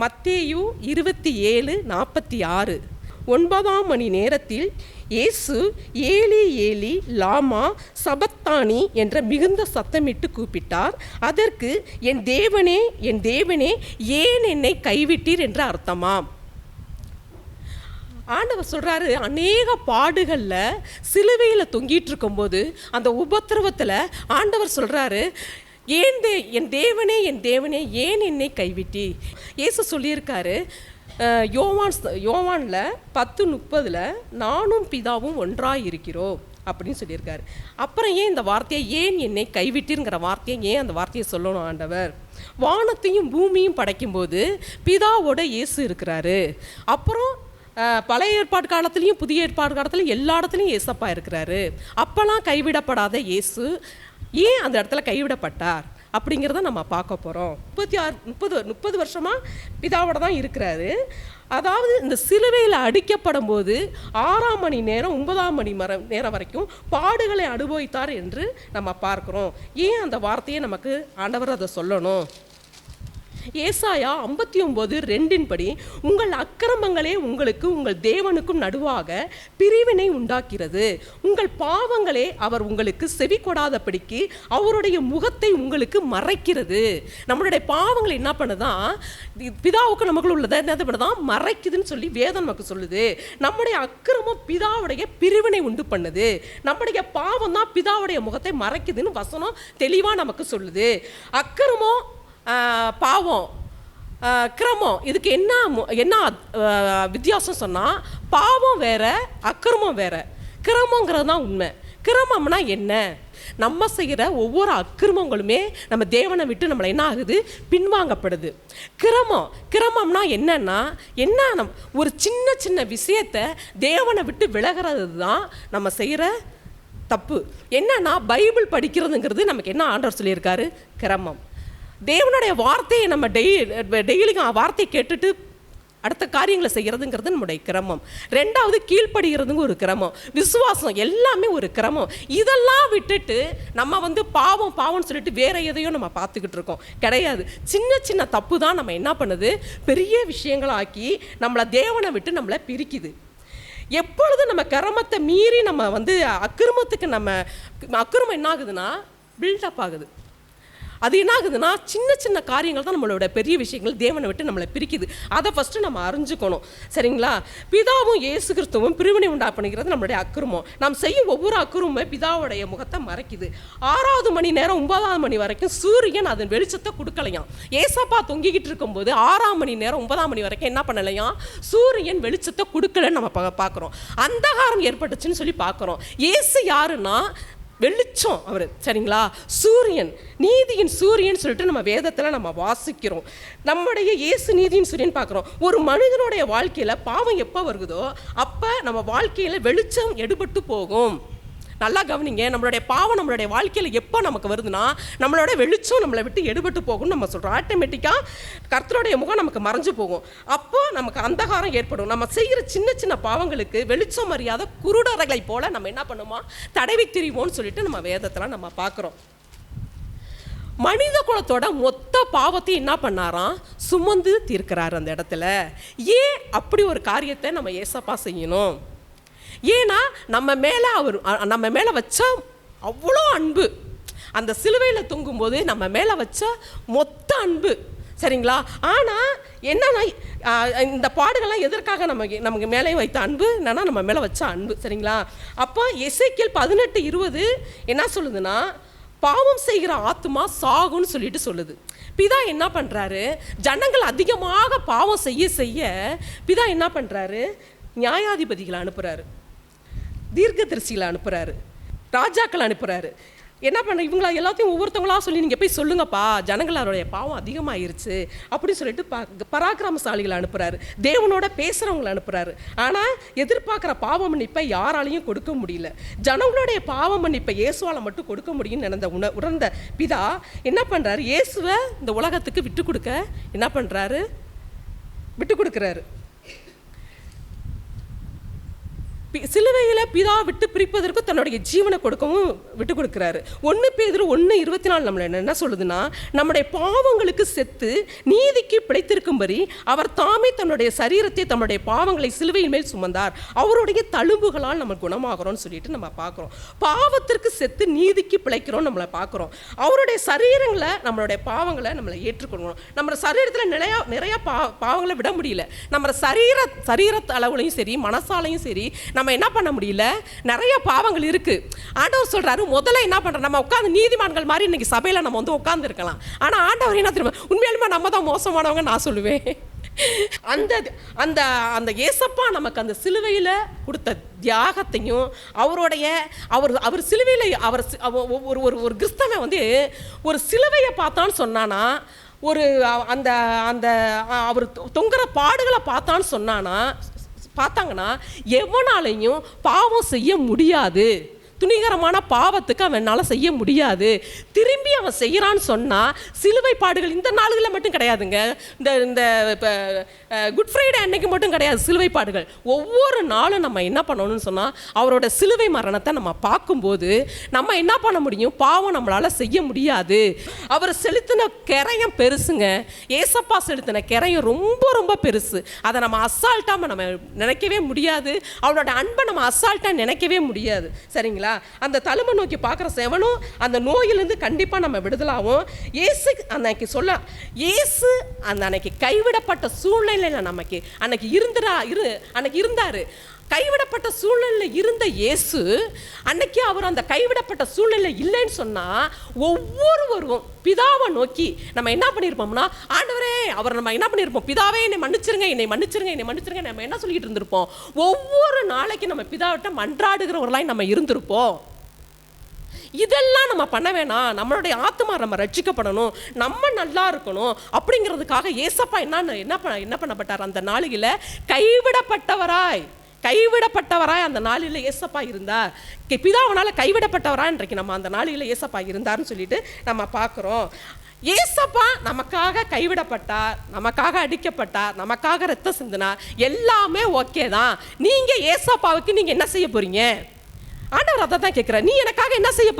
மத்தேயு 27:46. 9ஆம் மணி நேரத்தில் இயேசு ஏலி ஏலி லாமா சபத்தானி என்ற மிகுந்த சத்தமிட்டு கூப்பிட்டார். அதற்கு என் தேவனே என் தேவனே ஏன் என்னை கைவிட்டீர் என்ற அர்த்தமாம். ஆண்டவர் சொல்கிறாரு, அநேக பாடுகளில் சிலுவையில் தொங்கிட்டு இருக்கும்போது அந்த உபத்திரவத்தில் ஆண்டவர் சொல்கிறாரு, என் தேவனே ஏன் என்னை கைவிட்டி. இயேசு சொல்லியிருக்காரு யோவானில் 10:30 நானும் பிதாவும் ஒன்றாக இருக்கிறோம் அப்படின்னு சொல்லியிருக்காரு. அப்புறம் ஏன் இந்த வார்த்தையை ஏன் என்னை கைவிட்டிருங்கிற வார்த்தையை ஏன் அந்த வார்த்தையை சொல்லணும் ஆண்டவர்? வானத்தையும் பூமியும் படைக்கும்போது பிதாவோட இயேசு இருக்கிறாரு. அப்புறம் பழைய ஏற்பாடு காலத்துலேயும் புதிய ஏற்பாடு காலத்துலையும் எல்லா இடத்துலையும் இயேசப்பா இருக்கிறாரு. அப்போல்லாம் கைவிடப்படாத இயேசு ஏன் அந்த இடத்துல கைவிடப்பட்டார் அப்படிங்கிறத நம்ம பார்க்க போகிறோம். 30 வருஷமாக பிதாவோட தான் இருக்கிறாரு. அதாவது இந்த சிலுவையில் அடிக்கப்படும் போது 6ஆம் மணி நேரம் 9ஆம் மணி நேரம் வரைக்கும் பாடுகளை அனுபவித்தார் என்று நம்ம பார்க்குறோம். ஏன் அந்த வார்த்தையை நமக்கு ஆண்டவர் அதை சொல்லணும்? ஏசாயா 59:2 படி, உங்கள் அக்கிரமங்களே உங்களுக்கு உங்கள் தேவனுக்கும் நடுவாக பிரிவினை உண்டாக்கிறது, உங்கள் பாவங்களே அவர் உங்களுக்கு செவி கொடாதபடிக்கு அவருடைய முகத்தை உங்களுக்கு மறைக்கிறது. நம்மளுடைய பாவங்களை என்ன பண்ணுதான், பிதாவுக்கு நமக்குள்ள உள்ளதை என்ன பண்ணுதான், மறைக்குதுன்னு சொல்லி வேதம் நமக்கு சொல்லுது. நம்முடைய அக்கிரமம் பிதாவுடைய பிரிவினை உண்டு பண்ணுது, நம்முடைய பாவம் தான் பிதாவுடைய முகத்தை மறைக்குதுன்னு வசனம் தெளிவாக நமக்கு சொல்லுது. அக்கிரமம் பாவம் கிரமம் இதுக்கு என்ன வித்தியாசம் சொன்னால், பாவம் வேற அக்கிரமம் வேற. கிரமங்கிறது தான் உண்மை. கிரமம்னா என்ன? நம்ம செய்கிற ஒவ்வொரு அக்கிரமங்களுமே நம்ம தேவனை விட்டு நம்மளை என்ன ஆகுது, பின்வாங்கப்படுது. கிரமம்னா என்னன்னா ஒரு சின்ன சின்ன விஷயத்தை தேவனை விட்டு விலகிறது தான் நம்ம செய்கிற தப்பு. என்னன்னா பைபிள் படிக்கிறதுங்கிறது நமக்கு என்ன ஆண்டவர் சொல்லியிருக்காரு, கிரமம். தேவனுடைய வார்த்தையை நம்ம டெய்லியும் வார்த்தையை கேட்டுட்டு அடுத்த காரியங்களை செய்கிறதுங்கிறது நம்முடைய கிரமம். 2வது கீழ்ப்படுகிறதுங்க ஒரு கிரமம், விசுவாசம் எல்லாமே ஒரு கிரமம். இதெல்லாம் விட்டுட்டு நம்ம பாவம்னு சொல்லிட்டு வேற எதையும் நம்ம பார்த்துக்கிட்டு இருக்கோம். கிடையாது. சின்ன சின்ன தப்பு தான் நம்ம என்ன பண்ணுது, பெரிய விஷயங்களாக்கி நம்மளை தேவனை விட்டு நம்மளை பிரிக்குது. எப்பொழுது நம்ம கிரமத்தை மீறி நம்ம அக்கிரமத்துக்கு அக்கிரமம் என்ன ஆகுதுன்னா பில்டப் ஆகுது. அது என்ன ஆகுதுன்னா, சின்ன சின்ன காரியங்கள் தான் நம்மளோட பெரிய விஷயங்கள் தேவனை விட்டு நம்மளை பிரிக்குது. அதை ஃபஸ்ட்டு நம்ம அறிஞ்சுக்கணும். சரிங்களா? பிதாவும் இயேசு கிறிஸ்துவும் பிரிவினை பண்ணிக்கிறது நம்மளுடைய அக்கிரமம். நாம் செய்யும் ஒவ்வொரு அக்கிரமுமே பிதாவுடைய முகத்தை மறைக்குது. 6வது மணி நேரம் 9ஆம் மணி வரைக்கும் சூரியன் அதன் வெளிச்சத்தை கொடுக்கலையாம். ஏசப்பா தொங்கிக்கிட்டு இருக்கும்போது 6ஆம் மணி நேரம் 9ஆம் மணி வரைக்கும் என்ன பண்ணலையாம், சூரியன் வெளிச்சத்தை கொடுக்கலன்னு நம்ம பார்க்குறோம். அந்தகாரம் ஏற்பட்டுச்சுன்னு சொல்லி பார்க்குறோம். இயேசு யாருன்னா வெளிச்சம் அவர். சரிங்களா? சூரியன், நீதியின் சூரியன் சொல்லிட்டு நம்ம வேதத்தில் நம்ம வாசிக்கிறோம். நம்முடைய இயேசு நீதியின் சூரியன் பார்க்குறோம். ஒரு மனிதனுடைய வாழ்க்கையில் பாவம் எப்போ வருகுதோ அப்போ நம்ம வாழ்க்கையில் வெளிச்சம் எடுபட்டு போகும். நல்லா கவனிங்க. நம்மளுடைய பாவம் நம்மளுடைய வாழ்க்கையில் எப்போ நமக்கு வருதுன்னா, நம்மளோட வெளிச்சம் நம்மளை விட்டு எடுபட்டு போகும்னு நம்ம சொல்கிறோம். ஆட்டோமேட்டிக்காக கர்த்தருடைய முகம் நமக்கு மறைஞ்சு போகும். அப்போ நமக்கு அந்தகாரம் ஏற்படும். நம்ம செய்கிற சின்ன சின்ன பாவங்களுக்கு வெளிச்சம் அறியாத குருடர்களை போல நம்ம என்ன பண்ணுவோம், தடவி திரிவோம்னு சொல்லிட்டு நம்ம வேதத்தில் நம்ம பார்க்குறோம். மனித குலத்தோட மொத்த பாவத்தை என்ன பண்ணாராம், சுமந்து தீர்க்கிறார் அந்த இடத்துல. ஏன் அப்படி ஒரு காரியத்தை நம்ம ஏசப்பா செய்யணும்? ஏன்னா நம்ம மேலே வச்ச அவ்வளோ அன்பு, அந்த சிலுவையில் தொங்கும்போது நம்ம மேலே வச்ச மொத்த அன்பு. சரிங்களா? ஆனால் என்னன்னா, இந்த பாடுகள்லாம் எதற்காக நமக்கு மேலே வைத்த அன்பு என்னன்னா, நம்ம மேலே வச்ச அன்பு. சரிங்களா? அப்போ எசேக்கியேல் 18:20 என்ன சொல்லுதுன்னா, பாவம் செய்கிற ஆத்துமா சாகுன்னு சொல்லிட்டு சொல்லுது. பிதா என்ன பண்ணுறாரு, ஜனங்கள் அதிகமாக பாவம் செய்ய பிதா என்ன பண்ணுறாரு, நியாயாதிபதிகளை அனுப்புகிறாரு, தீர்க்கதரிசிகளை அனுப்புகிறாரு, ராஜாக்களை அனுப்புகிறாரு. என்ன பண்ண, இவங்களா எல்லாத்தையும் ஒவ்வொருத்தவங்களா சொல்லி நீங்கள் போய் சொல்லுங்கப்பா, ஜனங்களுடைய பாவம் அதிகமாகிருச்சு அப்படின்னு சொல்லிட்டு பராக்கிரமசாலிகளை அனுப்புகிறாரு, தேவனோட பேசுகிறவங்களை அனுப்புகிறாரு. ஆனால் எதிர்பார்க்குற பாவ மன்னிப்பை யாராலையும் கொடுக்க முடியல. ஜனங்களுடைய பாவ மன்னிப்பை இயேசுவால் மட்டும் கொடுக்க முடியும்னு உணர்ந்த பிதா என்ன பண்ணுறாரு, இயேசுவை இந்த உலகத்துக்கு விட்டு கொடுக்குறாரு. சிலுவையில் பிதா விட்டு பிரிப்பதற்கு தன்னுடைய ஜீவனை கொடுக்கவும் விட்டு கொடுக்குறாரு. 1 பேதுரு 1:24 நம்மளை என்ன சொல்லுதுன்னா, நம்முடைய பாவங்களுக்கு செத்து நீதிக்கு பிழைத்திருக்க இருக்கும்படி அவர் தாமே தன்னுடைய சரீரத்தை தன்னுடைய பாவங்களை சிலுவையின் மேல் சுமந்தார், அவருடைய தழும்புகளால் நம்ம குணமாகிறோம்னு சொல்லிட்டு நம்ம பார்க்குறோம். பாவத்திற்கு செத்து நீதிக்கு பிழைக்கிறோம் நம்மளை பார்க்குறோம். அவருடைய சரீரங்களை நம்மளுடைய பாவங்களை நம்மளை ஏற்றுக்கொள்ளணும். நம்ம சரீரத்தில் நிறைய பாவங்களை விட முடியல. நம்ம சரீர அளவுலையும் சரி மனசாலையும் சரி நம்ம என்ன பண்ண முடியல, நிறைய பாவங்கள் இருக்கு. ஆண்டவர் சொல்றாரு, முதல்ல என்ன பண்றோம், நம்ம உட்கார்ந்து நீதிமான்கள் மாதிரி இன்னைக்கு சபையில நம்ம வந்து உட்கார்ந்து இருக்கலாம். ஆனா ஆண்டவர் என்ன தெரியுமா, உண்மையாலுமே நம்ம தான் மோசமானவங்க நான் சொல்லுவேன். அந்த அந்த அந்த ஏசப்பா நமக்கு அந்த சிலுவையில் கொடுத்த தியாகத்தையும் அவர் சிலுவையில் ஒரு கிறிஸ்தவன் வந்து ஒரு சிலுவையை பார்த்தான்னு சொன்னானா, ஒரு அந்த அந்த அவர் தொங்குற பாடுகளை பார்த்தாங்கன்னா எவனாலையும் பாவம் செய்ய முடியாது. துணிகரமான பாவத்துக்கு அவனால் செய்ய முடியாது. திரும்பி அவன் செய்கிறான்னு சொன்னால் சிலுவை பாடுகள் இந்த நாளுகளில் மட்டும் கிடையாதுங்க. இந்த இப்போ குட் ஃப்ரைடே அன்னைக்கு மட்டும் கிடையாது சிலுவை பாடுகள். ஒவ்வொரு நாளும் நம்ம என்ன பண்ணணும்னு சொன்னால் அவரோட சிலுவை மரணத்தை நம்ம பார்க்கும்போது நம்ம என்ன பண்ண முடியும், பாவம் நம்மளால் செய்ய முடியாது. அவர் செலுத்தின கரையம் பெருசுங்க. ஏசப்பா செலுத்தின கரையம் ரொம்ப ரொம்ப பெருசு. அதை நம்ம அசால்ட்டாக நம்ம நினைக்கவே முடியாது. அவரோட அன்பை நம்ம அசால்ட்டாக நினைக்கவே முடியாது. சரிங்களா? அந்த தழும்பை நோக்கி பார்க்குற செவனும் அந்த நோயிலிருந்து கண்டிப்பாக நம்ம விடுதலாகும். இயேசு இயேசு அந்த அன்னைக்கு கைவிடப்பட்ட சூழ்நிலையில் நமக்கு அன்னைக்கு இருந்தார். கைவிடப்பட்ட சூழ்நிலையில் இருந்த இயேசு அன்னைக்கு அவர் அந்த கைவிடப்பட்ட சூழ்நிலை இல்லைன்னு சொன்னால் ஒவ்வொருவரும் பிதாவை நோக்கி நம்ம என்ன பண்ணியிருப்போம்னா, ஆண்டவரே அவர் நம்ம என்ன பண்ணியிருப்போம், பிதாவே என்னை மன்னிச்சிருங்க என்னை மன்னிச்சிருங்க என்னை மன்னிச்சிருங்க நம்ம என்ன சொல்லிட்டு இருந்திருப்போம். ஒவ்வொரு நாளைக்கு நம்ம பிதாவிட்ட மன்றாடுகிறவர்களாய் நம்ம இருந்திருப்போம். இதெல்லாம் நம்ம பண்ண வேணாம். நம்மளுடைய ஆத்மா நம்ம ரட்சிக்கப்படணும், நம்ம நல்லா இருக்கணும் அப்படிங்கிறதுக்காக ஏசப்பா என்ன பண்ணப்பட்டார், அந்த நாளில் கைவிடப்பட்டவராய் அந்த நாளில் ஏசப்பா இருந்தார். பிதாவனால கைவிடப்பட்டவராய் இன்றைக்கு நம்ம அந்த நாளில் ஏசப்பா இருந்தார்னு சொல்லிட்டு நம்ம பார்க்குறோம். ஏசப்பா நமக்காக கைவிடப்பட்டார், நமக்காக அடிக்கப்பட்டார், நமக்காக ரத்தம் சிந்தினார். எல்லாமே ஓகே தான். நீங்கள் ஏசப்பாவுக்கு நீங்கள் என்ன செய்ய போறீங்க? ஆண்டவர் அதை தான் கேட்குறார். நீ எனக்காக என்ன செய்ய போற?